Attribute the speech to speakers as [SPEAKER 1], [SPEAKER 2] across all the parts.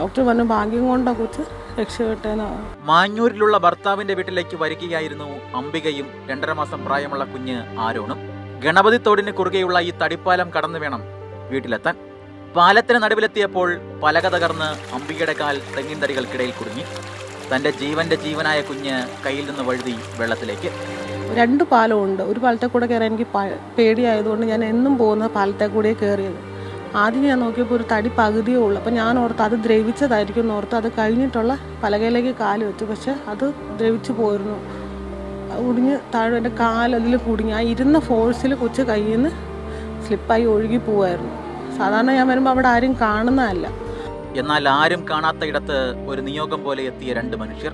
[SPEAKER 1] Doctor പറഞ്ഞു ഭാഗ്യം കൊണ്ടാ കൊച്ച് രക്ഷപ്പെട്ടേന്നാ.
[SPEAKER 2] മാഞ്ഞൂരിലുള്ള ഭർത്താവിന്റെ വീട്ടിലേക്ക് വരികയായിരുന്നു അംബികയും 2.5 മാസം പ്രായമുള്ള കുഞ്ഞ് ആരോണും. ഗണപതി തോടിന് കുറുകെയുള്ള ഈ തടിപ്പാലം കടന്നു വേണം വീട്ടിലെത്താൻ. പാലത്തിന് നടുവിലെത്തിയപ്പോൾ പലക തകർന്ന് അംബികയുടെ കാൽ തെങ്ങിൻ തടികൾക്കിടയിൽ കുടുങ്ങി. തന്റെ ജീവനായ കുഞ്ഞ് കയ്യിൽ നിന്ന് വഴുതി വെള്ളത്തിലേക്ക്.
[SPEAKER 1] 2 പാലമുണ്ട്. ഒരു പാലത്തെ കൂടെ കയറാൻ എനിക്ക് പേടിയായതുകൊണ്ട് ഞാൻ എന്നും പോകുന്ന പാലത്തെ കൂടെ കയറിയത്. ആദ്യം ഞാൻ നോക്കിയപ്പോൾ ഒരു തടി പകുതിയേ ഉള്ളൂ. അപ്പം ഞാൻ ഓർത്ത് അത് ദ്രവിച്ചതായിരിക്കും എന്നോർത്ത് അത് കഴിഞ്ഞിട്ടുള്ള പലകയിലേക്ക് കാല് വെച്ചു. പക്ഷെ അത് ദ്രവിച്ചു പോയിരുന്നു. ഒടിഞ്ഞ് താഴെ എൻ്റെ കാലതിൽ കുടുങ്ങി. ആ ഇരുന്ന ഫോഴ്സിൽ കൊച്ച് കയ്യിൽ നിന്ന് സ്ലിപ്പായി ഒഴുകി പോവായിരുന്നു. സാധാരണ ഞാൻ വരുമ്പോൾ അവിടെ ആരും കാണുന്നതല്ല.
[SPEAKER 2] എന്നാൽ ആരും കാണാത്ത ഇടത്ത് ഒരു നിയോഗം പോലെ എത്തിയ 2 മനുഷ്യർ.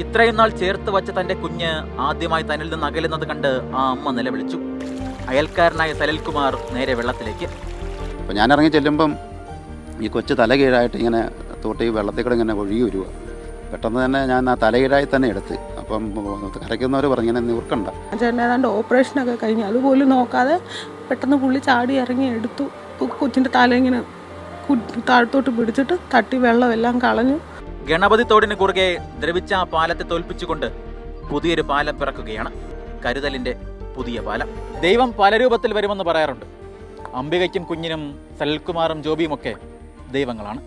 [SPEAKER 2] ഇത്രയും നാൾ ചേർത്ത് വച്ച തന്റെ കുഞ്ഞ് ആദ്യമായി തന്നിൽ നിന്ന് അകലുന്നത് കണ്ട് ആ അമ്മ നിലവിളിച്ചു. അയൽക്കാരനായ സലിൽകുമാർ നേരെ വെള്ളത്തിലേക്ക്.
[SPEAKER 3] അപ്പോൾ ഞാൻ ഇറങ്ങി ചെല്ലുമ്പം ഈ കൊച്ച് തലകീഴായിട്ട് ഇങ്ങനെ തോട്ടി വെള്ളത്തിൽ കൂടെ ഇങ്ങനെ ഒഴുകി വരിക. പെട്ടെന്ന് തന്നെ ഞാൻ ആ തലകീഴായി തന്നെ എടുത്ത്. അപ്പം കരയ്ക്കുന്നവർ പറഞ്ഞു ഇങ്ങനെ നിവർക്കണ്ട.
[SPEAKER 1] ചേട്ടൻ ഏതാണ്ട് ഓപ്പറേഷനൊക്കെ കഴിഞ്ഞ് അതുപോലും നോക്കാതെ പെട്ടെന്ന് പുള്ളി ചാടി ഇറങ്ങി എടുത്തു. കൊച്ചിൻ്റെ തല ഇങ്ങനെ താഴത്തോട്ട് പിടിച്ചിട്ട് തട്ടി വെള്ളമെല്ലാം കളഞ്ഞു.
[SPEAKER 2] ഗണപതി തോടിന് കുറുകെ ദ്രവിച്ച ആ പാലത്തെ തോൽപ്പിച്ചുകൊണ്ട് പുതിയൊരു പാലം പിറക്കുകയാണ്. കരുതലിന്റെ പുതിയ പാലം. ദൈവം പല രൂപത്തിൽ വരുമെന്ന് പറയാറുണ്ട്. അംബികയ്ക്കും കുഞ്ഞിനും സലിൽകുമാറും ജോബിയുമൊക്കെ ദൈവങ്ങളാണ്.